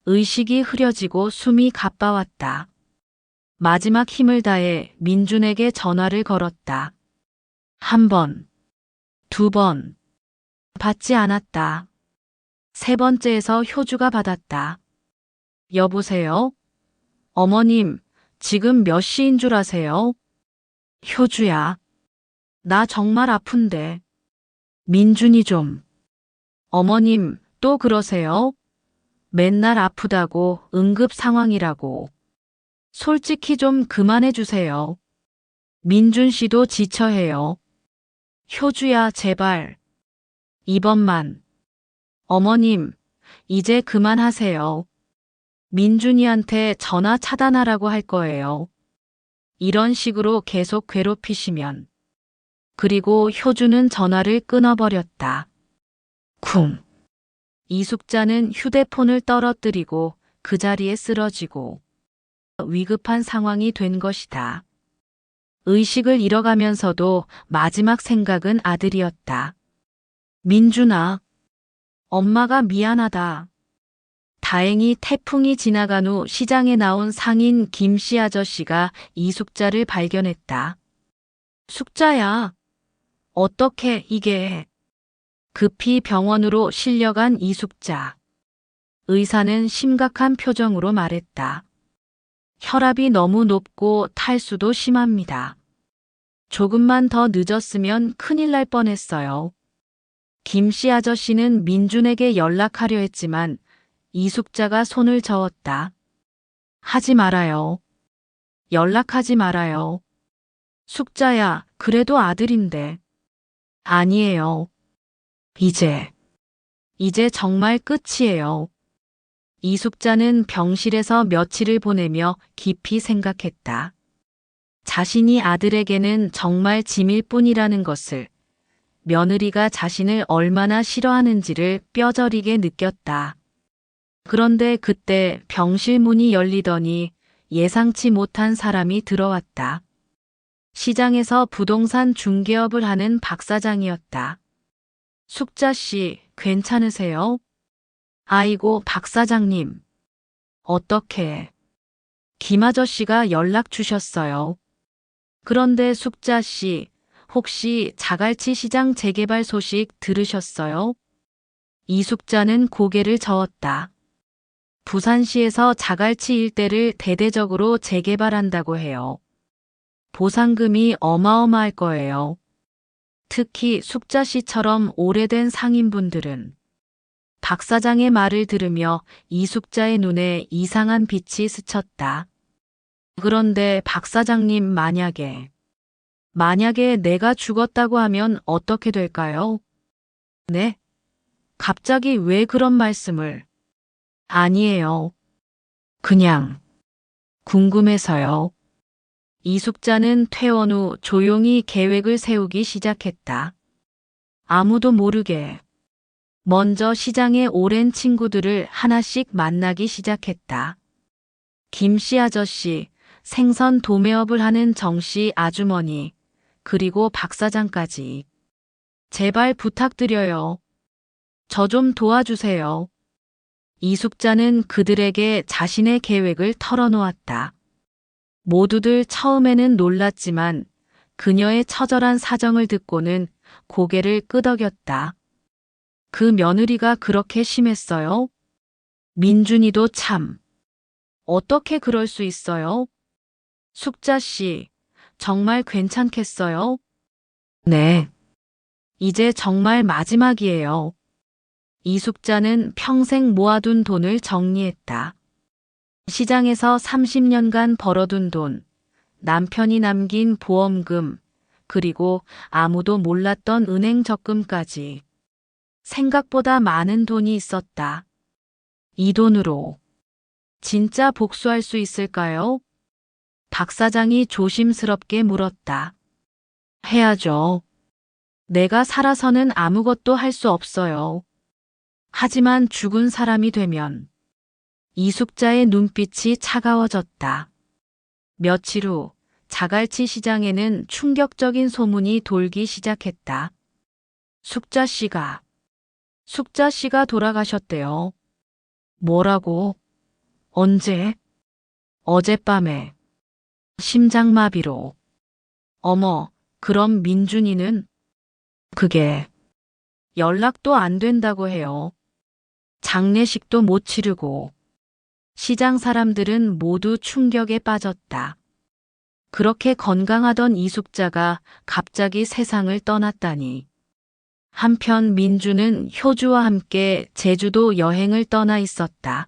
의식이 흐려지고 숨이 가빠왔다. 마지막 힘을 다해 민준에게 전화를 걸었다. 한 번, 2번. 받지 않았다. 3번째에서 효주가 받았다. 여보세요? 어머님, 지금 몇 시인 줄 아세요? 효주야. 나 정말 아픈데. 민준이 좀. 어머님, 또 그러세요? 맨날 아프다고, 응급 상황이라고. 솔직히 좀 그만해 주세요. 민준 씨도 지쳐해요. 효주야, 제발. 이번만. 어머님, 이제 그만하세요. 민준이한테 전화 차단하라고 할 거예요. 이런 식으로 계속 괴롭히시면. 그리고 효주는 전화를 끊어버렸다. 쿵. 이숙자는 휴대폰을 떨어뜨리고 그 자리에 쓰러지고 위급한 상황이 된 것이다. 의식을 잃어가면서도 마지막 생각은 아들이었다. 민준아, 엄마가 미안하다. 다행히 태풍이 지나간 후 시장에 나온 상인 김씨 아저씨가 이숙자를 발견했다. 숙자야, 어떻게 이게? 급히 병원으로 실려간 이숙자. 의사는 심각한 표정으로 말했다. 혈압이 너무 높고 탈수도 심합니다. 조금만 더 늦었으면 큰일 날 뻔했어요. 김씨 아저씨는 민준에게 연락하려 했지만 이숙자가 손을 저었다. 하지 말아요. 연락하지 말아요. 숙자야, 그래도 아들인데. 아니에요. 이제 정말 끝이에요. 이숙자는 병실에서 며칠을 보내며 깊이 생각했다. 자신이 아들에게는 정말 짐일 뿐이라는 것을, 며느리가 자신을 얼마나 싫어하는지를 뼈저리게 느꼈다. 그런데 그때 병실 문이 열리더니 예상치 못한 사람이 들어왔다. 시장에서 부동산 중개업을 하는 박 사장이었다. 숙자 씨, 괜찮으세요? 아이고, 박 사장님. 어떻게? 김 아저씨가 연락 주셨어요. 그런데 숙자 씨, 혹시 자갈치 시장 재개발 소식 들으셨어요? 이숙자는 고개를 저었다. 부산시에서 자갈치 일대를 대대적으로 재개발한다고 해요. 보상금이 어마어마할 거예요. 특히 숙자 씨처럼 오래된 상인분들은. 박 사장의 말을 들으며 이숙자의 눈에 이상한 빛이 스쳤다. 그런데 박 사장님, 만약에 내가 죽었다고 하면 어떻게 될까요? 네? 갑자기 왜 그런 말씀을? 아니에요. 그냥 궁금해서요. 이숙자는 퇴원 후 조용히 계획을 세우기 시작했다. 아무도 모르게. 먼저 시장의 오랜 친구들을 하나씩 만나기 시작했다. 김씨 아저씨, 생선 도매업을 하는 정씨 아주머니, 그리고 박 사장까지. 제발 부탁드려요. 저 좀 도와주세요. 이숙자는 그들에게 자신의 계획을 털어놓았다. 모두들 처음에는 놀랐지만 그녀의 처절한 사정을 듣고는 고개를 끄덕였다. 그 며느리가 그렇게 심했어요? 민준이도 참. 어떻게 그럴 수 있어요? 숙자 씨, 정말 괜찮겠어요? 네. 이제 정말 마지막이에요. 이숙자는 평생 모아둔 돈을 정리했다. 시장에서 30년간 벌어둔 돈, 남편이 남긴 보험금, 그리고 아무도 몰랐던 은행 적금까지. 생각보다 많은 돈이 있었다. 이 돈으로 진짜 복수할 수 있을까요? 박 사장이 조심스럽게 물었다. 해야죠. 내가 살아서는 아무것도 할 수 없어요. 하지만 죽은 사람이 되면. 이숙자의 눈빛이 차가워졌다. 며칠 후 자갈치 시장에는 충격적인 소문이 돌기 시작했다. 숙자 씨가 돌아가셨대요. 뭐라고? 언제? 어젯밤에. 심장마비로. 어머, 그럼 민준이는? 그게 연락도 안 된다고 해요. 장례식도 못 치르고. 시장 사람들은 모두 충격에 빠졌다. 그렇게 건강하던 이숙자가 갑자기 세상을 떠났다니. 한편 민주는 효주와 함께 제주도 여행을 떠나 있었다.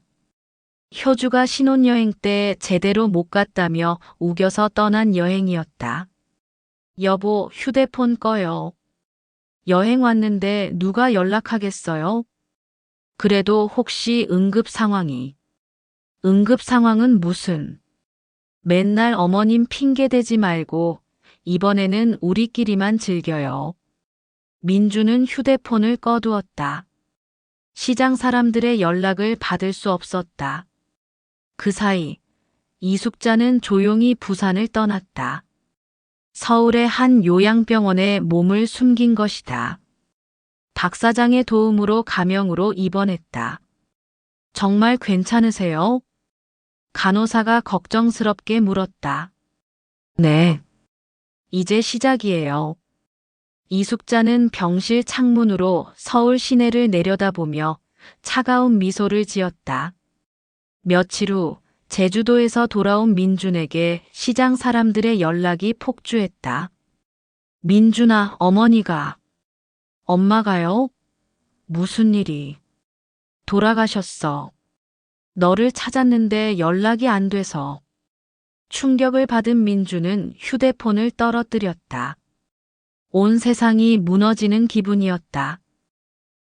효주가 신혼여행 때 제대로 못 갔다며 우겨서 떠난 여행이었다. 여보, 휴대폰 꺼요. 여행 왔는데 누가 연락하겠어요? 그래도 혹시 응급 상황이. 응급 상황은 무슨? 맨날 어머님 핑계 대지 말고 이번에는 우리끼리만 즐겨요. 민주는 휴대폰을 꺼두었다. 시장 사람들의 연락을 받을 수 없었다. 그 사이 이숙자는 조용히 부산을 떠났다. 서울의 한 요양병원에 몸을 숨긴 것이다. 박 사장의 도움으로 감염으로 입원했다. 정말 괜찮으세요? 간호사가 걱정스럽게 물었다. 네. 이제 시작이에요. 이숙자는 병실 창문으로 서울 시내를 내려다보며 차가운 미소를 지었다. 며칠 후 제주도에서 돌아온 민준에게 시장 사람들의 연락이 폭주했다. 민준아, 어머니가. 엄마가요? 무슨 일이? 돌아가셨어. 너를 찾았는데 연락이 안 돼서. 충격을 받은 민주는 휴대폰을 떨어뜨렸다. 온 세상이 무너지는 기분이었다.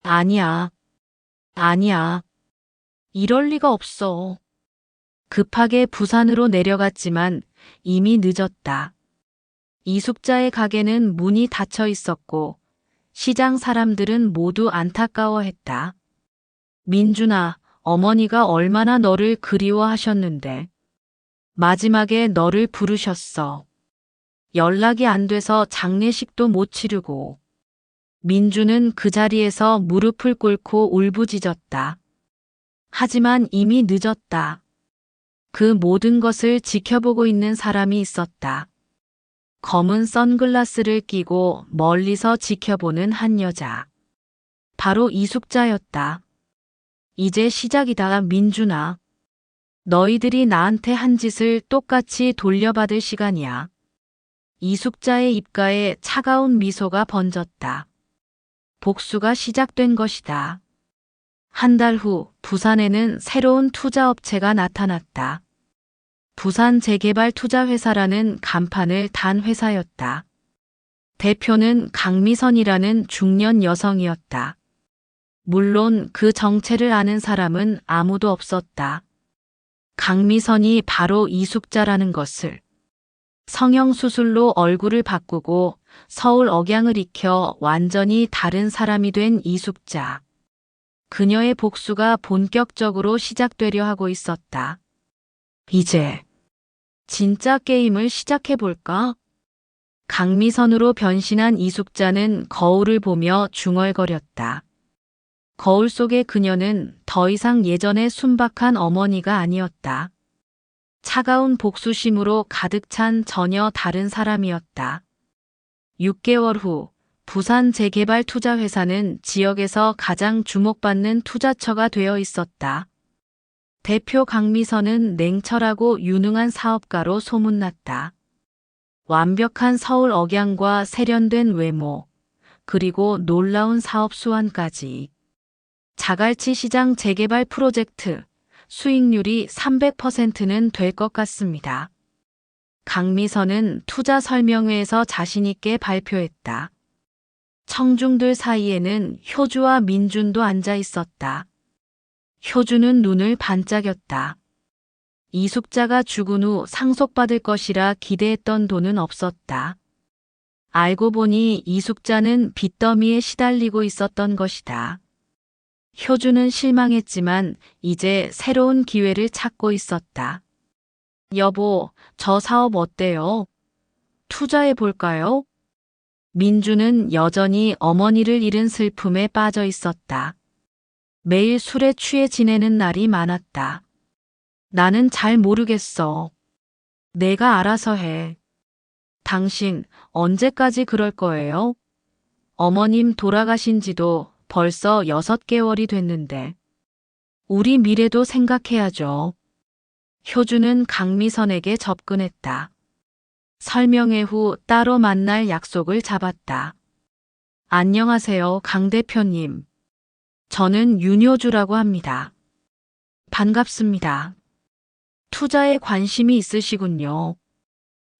아니야. 아니야. 이럴 리가 없어. 급하게 부산으로 내려갔지만 이미 늦었다. 이숙자의 가게는 문이 닫혀 있었고 시장 사람들은 모두 안타까워했다. 민준아, 어머니가 얼마나 너를 그리워하셨는데. 마지막에 너를 부르셨어. 연락이 안 돼서 장례식도 못 치르고. 민주는 그 자리에서 무릎을 꿇고 울부짖었다. 하지만 이미 늦었다. 그 모든 것을 지켜보고 있는 사람이 있었다. 검은 선글라스를 끼고 멀리서 지켜보는 한 여자. 바로 이숙자였다. 이제 시작이다, 민준아. 너희들이 나한테 한 짓을 똑같이 돌려받을 시간이야. 이숙자의 입가에 차가운 미소가 번졌다. 복수가 시작된 것이다. 한 달 후 부산에는 새로운 투자업체가 나타났다. 부산 재개발 투자회사라는 간판을 단 회사였다. 대표는 강미선이라는 중년 여성이었다. 물론 그 정체를 아는 사람은 아무도 없었다. 강미선이 바로 이숙자라는 것을. 성형수술로 얼굴을 바꾸고 서울 억양을 익혀 완전히 다른 사람이 된 이숙자. 그녀의 복수가 본격적으로 시작되려 하고 있었다. 이제 진짜 게임을 시작해볼까? 강미선으로 변신한 이숙자는 거울을 보며 중얼거렸다. 거울 속의 그녀는 더 이상 예전의 순박한 어머니가 아니었다. 차가운 복수심으로 가득 찬 전혀 다른 사람이었다. 6개월 후 부산 재개발 투자회사는 지역에서 가장 주목받는 투자처가 되어 있었다. 대표 강미선은 냉철하고 유능한 사업가로 소문났다. 완벽한 서울 억양과 세련된 외모, 그리고 놀라운 사업 수완까지. 자갈치 시장 재개발 프로젝트 수익률이 300%는 될 것 같습니다. 강미선은 투자 설명회에서 자신있게 발표했다. 청중들 사이에는 효주와 민준도 앉아 있었다. 효주는 눈을 반짝였다. 이숙자가 죽은 후 상속받을 것이라 기대했던 돈은 없었다. 알고 보니 이숙자는 빚더미에 시달리고 있었던 것이다. 효주는 실망했지만 이제 새로운 기회를 찾고 있었다. 여보, 저 사업 어때요? 투자해 볼까요? 민주는 여전히 어머니를 잃은 슬픔에 빠져 있었다. 매일 술에 취해 지내는 날이 많았다. 나는 잘 모르겠어. 내가 알아서 해. 당신 언제까지 그럴 거예요? 어머님 돌아가신 지도 벌써 6개월이 됐는데 우리 미래도 생각해야죠. 효주는 강미선에게 접근했다. 설명회 후 따로 만날 약속을 잡았다. 안녕하세요, 강 대표님. 저는 윤효주라고 합니다. 반갑습니다. 투자에 관심이 있으시군요.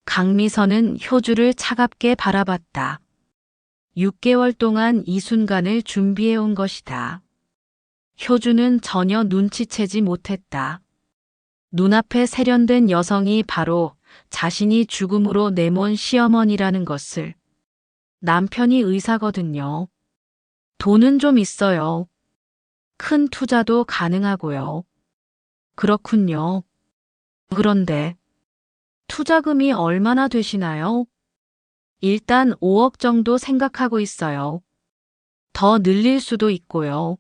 강미선은 효주를 차갑게 바라봤다. 6개월 동안 이 순간을 준비해온 것이다. 효주는 전혀 눈치채지 못했다. 눈앞에 세련된 여성이 바로 자신이 죽음으로 내몬 시어머니라는 것을. 남편이 의사거든요. 돈은 좀 있어요. 큰 투자도 가능하고요. 그렇군요. 그런데 투자금이 얼마나 되시나요? 일단 5억 정도 생각하고 있어요. 더 늘릴 수도 있고요.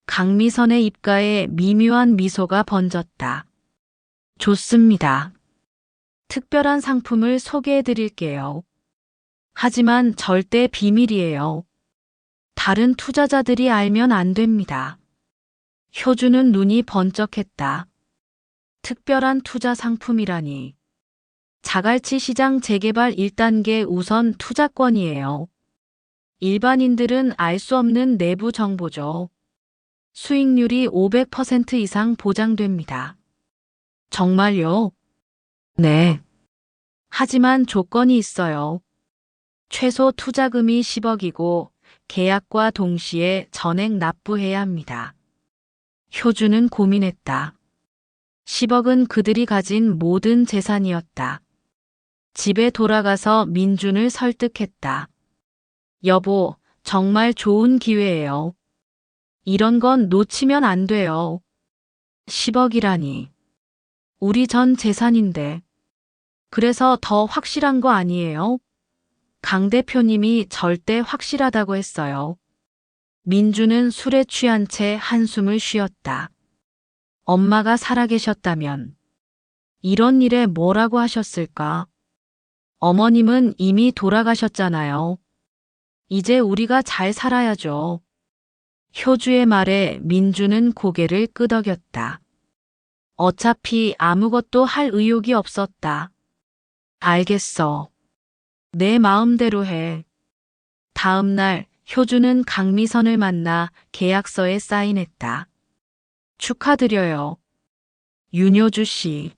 강미선의 입가에 미묘한 미소가 번졌다. 좋습니다. 특별한 상품을 소개해 드릴게요. 하지만 절대 비밀이에요. 다른 투자자들이 알면 안 됩니다. 효주는 눈이 번쩍했다. 특별한 투자 상품이라니. 자갈치 시장 재개발 1단계 우선 투자권이에요. 일반인들은 알 수 없는 내부 정보죠. 수익률이 500% 이상 보장됩니다. 정말요? 네. 하지만 조건이 있어요. 최소 투자금이 10억이고 계약과 동시에 전액 납부해야 합니다. 효주는 고민했다. 10억은 그들이 가진 모든 재산이었다. 집에 돌아가서 민준을 설득했다. 여보, 정말 좋은 기회예요. 이런 건 놓치면 안 돼요. 10억이라니. 우리 전 재산인데. 그래서 더 확실한 거 아니에요? 강 대표님이 절대 확실하다고 했어요. 민주는 술에 취한 채 한숨을 쉬었다. 엄마가 살아계셨다면 이런 일에 뭐라고 하셨을까? 어머님은 이미 돌아가셨잖아요. 이제 우리가 잘 살아야죠. 효주의 말에 민주는 고개를 끄덕였다. 어차피 아무것도 할 의욕이 없었다. 알겠어. 내 마음대로 해. 다음 날 효주는 강미선을 만나 계약서에 사인했다. 축하드려요. 윤효주 씨.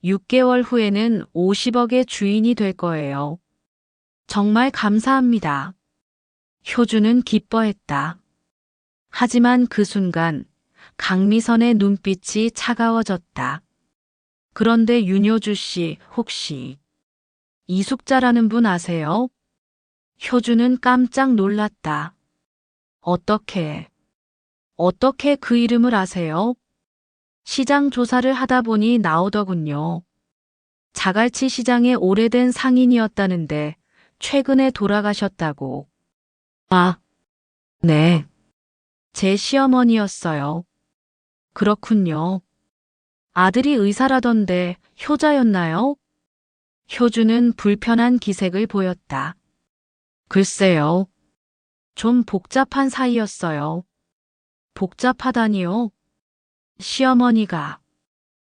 6개월 후에는 50억의 주인이 될 거예요. 정말 감사합니다. 효주는 기뻐했다. 하지만 그 순간 강미선의 눈빛이 차가워졌다. 그런데 윤효주 씨 혹시 이숙자라는 분 아세요? 효주는 깜짝 놀랐다. 어떻게 그 이름을 아세요? 시장 조사를 하다 보니 나오더군요. 자갈치 시장의 오래된 상인이었다는데 최근에 돌아가셨다고. 아, 네. 제 시어머니였어요. 그렇군요. 아들이 의사라던데 효자였나요? 효주는 불편한 기색을 보였다. 글쎄요. 좀 복잡한 사이였어요. 복잡하다니요? 시어머니가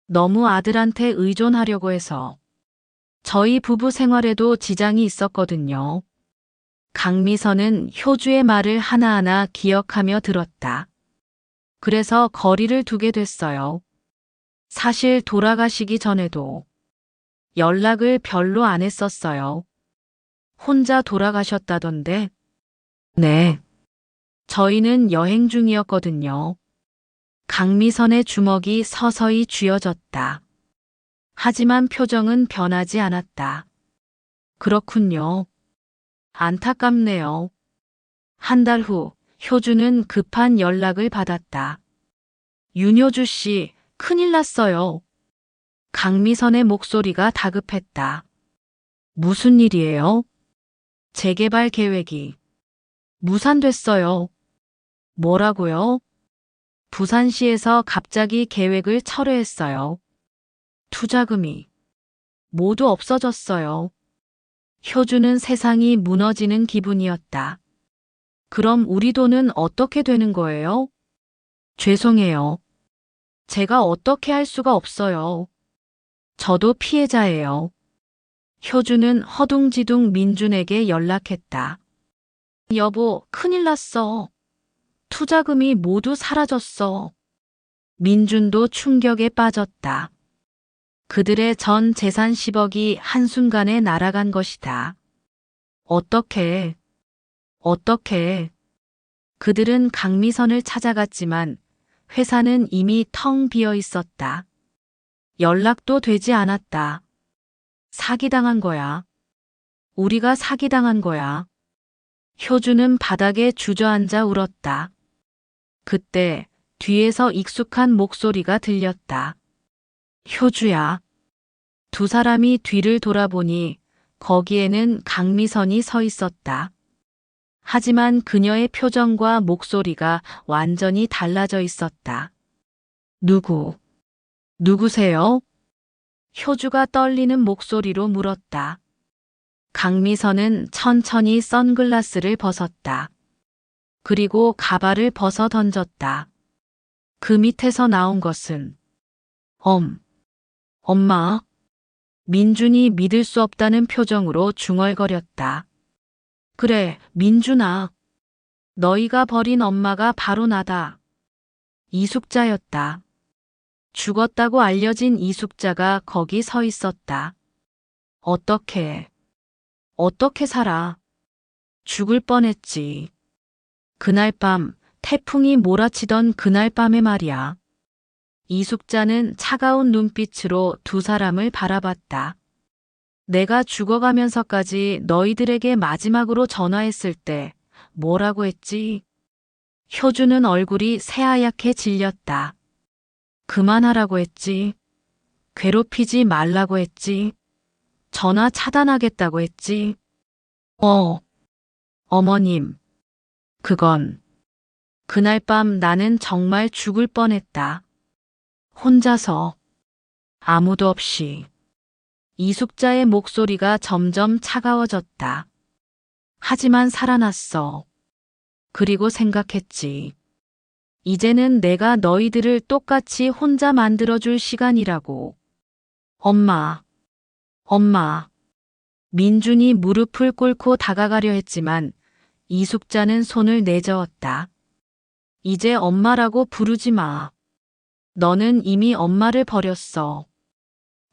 너무 아들한테 의존하려고 해서 저희 부부 생활에도 지장이 있었거든요. 강미선은 효주의 말을 하나하나 기억하며 들었다. 그래서 거리를 두게 됐어요. 사실 돌아가시기 전에도 연락을 별로 안 했었어요. 혼자 돌아가셨다던데. 네. 저희는 여행 중이었거든요. 강미선의 주먹이 서서히 쥐어졌다. 하지만 표정은 변하지 않았다. 그렇군요. 안타깝네요. 한 달 후 효주는 급한 연락을 받았다. 윤효주 씨, 큰일 났어요. 강미선의 목소리가 다급했다. 무슨 일이에요? 재개발 계획이 무산됐어요. 뭐라고요? 부산시에서 갑자기 계획을 철회했어요. 투자금이 모두 없어졌어요. 효주는 세상이 무너지는 기분이었다. 그럼 우리 돈은 어떻게 되는 거예요? 죄송해요. 제가 어떻게 할 수가 없어요. 저도 피해자예요. 효주는 허둥지둥 민준에게 연락했다. 여보, 큰일 났어. 투자금이 모두 사라졌어. 민준도 충격에 빠졌다. 그들의 전 재산 10억이 한순간에 날아간 것이다. 어떻게? 그들은 강미선을 찾아갔지만 회사는 이미 텅 비어 있었다. 연락도 되지 않았다. 사기당한 거야. 우리가 사기당한 거야. 효주는 바닥에 주저앉아 울었다. 그때 뒤에서 익숙한 목소리가 들렸다. 효주야. 두 사람이 뒤를 돌아보니 거기에는 강미선이 서 있었다. 하지만 그녀의 표정과 목소리가 완전히 달라져 있었다. 누구세요? 효주가 떨리는 목소리로 물었다. 강미선은 천천히 선글라스를 벗었다. 그리고 가발을 벗어 던졌다. 그 밑에서 나온 것은 엄마. 민준이 믿을 수 없다는 표정으로 중얼거렸다. 그래, 민준아. 너희가 버린 엄마가 바로 나다. 이숙자였다. 죽었다고 알려진 이숙자가 거기 서 있었다. 어떻게 살아? 죽을 뻔했지. 그날 밤, 태풍이 몰아치던 그날 밤에 말이야. 이숙자는 차가운 눈빛으로 두 사람을 바라봤다. 내가 죽어가면서까지 너희들에게 마지막으로 전화했을 때 뭐라고 했지? 효주는 얼굴이 새하얗게 질렸다. 그만하라고 했지. 괴롭히지 말라고 했지. 전화 차단하겠다고 했지. 어머님. 그날 밤 나는 정말 죽을 뻔했다. 혼자서. 아무도 없이. 이숙자의 목소리가 점점 차가워졌다. 하지만 살아났어. 그리고 생각했지. 이제는 내가 너희들을 똑같이 혼자 만들어줄 시간이라고. 엄마. 민준이 무릎을 꿇고 다가가려 했지만 이숙자는 손을 내저었다. 이제 엄마라고 부르지 마. 너는 이미 엄마를 버렸어.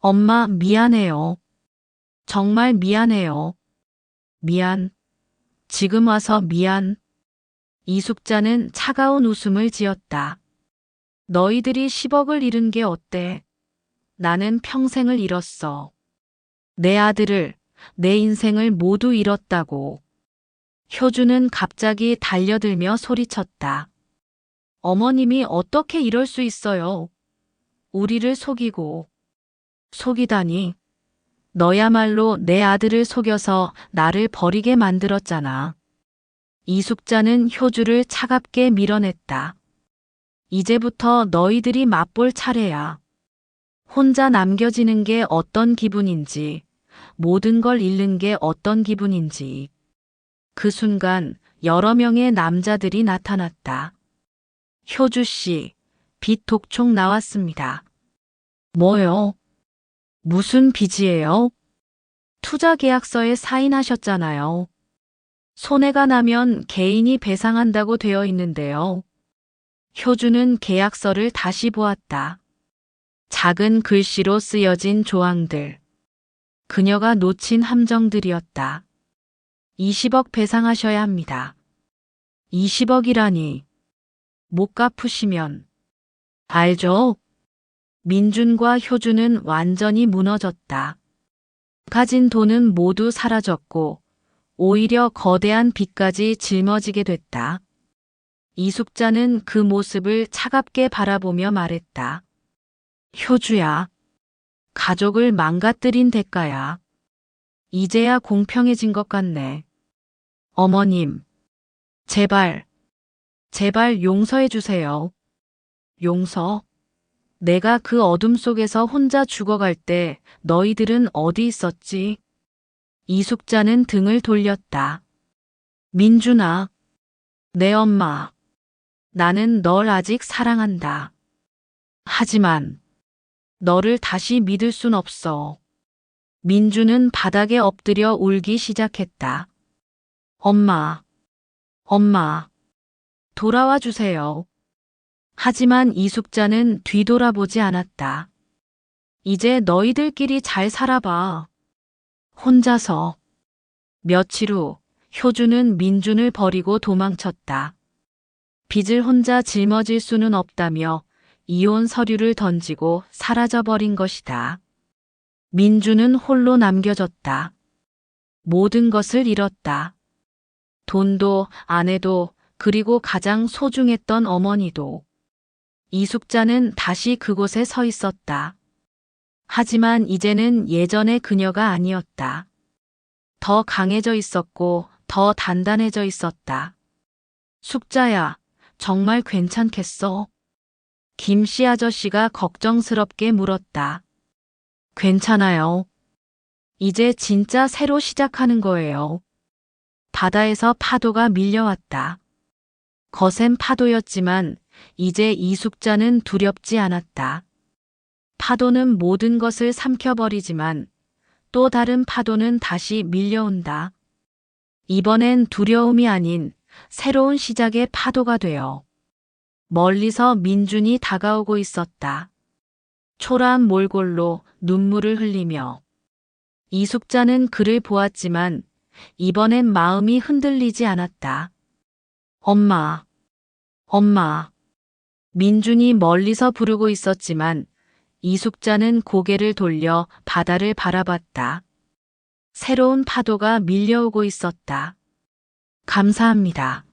엄마, 미안해요. 정말 미안해요. 미안. 지금 와서 미안. 이숙자는 차가운 웃음을 지었다. 너희들이 10억을 잃은 게 어때? 나는 평생을 잃었어. 내 아들을, 내 인생을 모두 잃었다고. 효주는 갑자기 달려들며 소리쳤다. 어머님이 어떻게 이럴 수 있어요? 우리를 속이다니. 너야말로 내 아들을 속여서 나를 버리게 만들었잖아. 이숙자는 효주를 차갑게 밀어냈다. 이제부터 너희들이 맛볼 차례야. 혼자 남겨지는 게 어떤 기분인지, 모든 걸 잃는 게 어떤 기분인지. 그 순간 여러 명의 남자들이 나타났다. 효주 씨, 빚 독촉 나왔습니다. 뭐요? 무슨 빚이에요? 투자 계약서에 사인하셨잖아요. 손해가 나면 개인이 배상한다고 되어 있는데요. 효주는 계약서를 다시 보았다. 작은 글씨로 쓰여진 조항들. 그녀가 놓친 함정들이었다. 20억 배상하셔야 합니다. 20억이라니. 못 갚으시면. 알죠? 민준과 효주는 완전히 무너졌다. 가진 돈은 모두 사라졌고 오히려 거대한 빚까지 짊어지게 됐다. 이숙자는 그 모습을 차갑게 바라보며 말했다. 효주야, 가족을 망가뜨린 대가야. 이제야 공평해진 것 같네. 어머님, 제발 용서해 주세요. 용서? 내가 그 어둠 속에서 혼자 죽어갈 때 너희들은 어디 있었지? 이숙자는 등을 돌렸다. 민준아, 내 엄마, 나는 널 아직 사랑한다. 하지만 너를 다시 믿을 순 없어. 민주는 바닥에 엎드려 울기 시작했다. 엄마, 엄마, 돌아와 주세요. 하지만 이숙자는 뒤돌아보지 않았다. 이제 너희들끼리 잘 살아봐. 혼자서. 며칠 후 효주는 민준을 버리고 도망쳤다. 빚을 혼자 짊어질 수는 없다며 이혼 서류를 던지고 사라져버린 것이다. 민준은 홀로 남겨졌다. 모든 것을 잃었다. 돈도, 아내도, 그리고 가장 소중했던 어머니도. 이숙자는 다시 그곳에 서 있었다. 하지만 이제는 예전의 그녀가 아니었다. 더 강해져 있었고 더 단단해져 있었다. 숙자야, 정말 괜찮겠어? 김씨 아저씨가 걱정스럽게 물었다. 괜찮아요. 이제 진짜 새로 시작하는 거예요. 바다에서 파도가 밀려왔다. 거센 파도였지만 이제 이숙자는 두렵지 않았다. 파도는 모든 것을 삼켜버리지만 또 다른 파도는 다시 밀려온다. 이번엔 두려움이 아닌 새로운 시작의 파도가 되어 멀리서 민준이 다가오고 있었다. 초라한 몰골로 눈물을 흘리며. 이숙자는 그를 보았지만 이번엔 마음이 흔들리지 않았다. 엄마, 엄마. 민준이 멀리서 부르고 있었지만 이숙자는 고개를 돌려 바다를 바라봤다. 새로운 파도가 밀려오고 있었다. 감사합니다.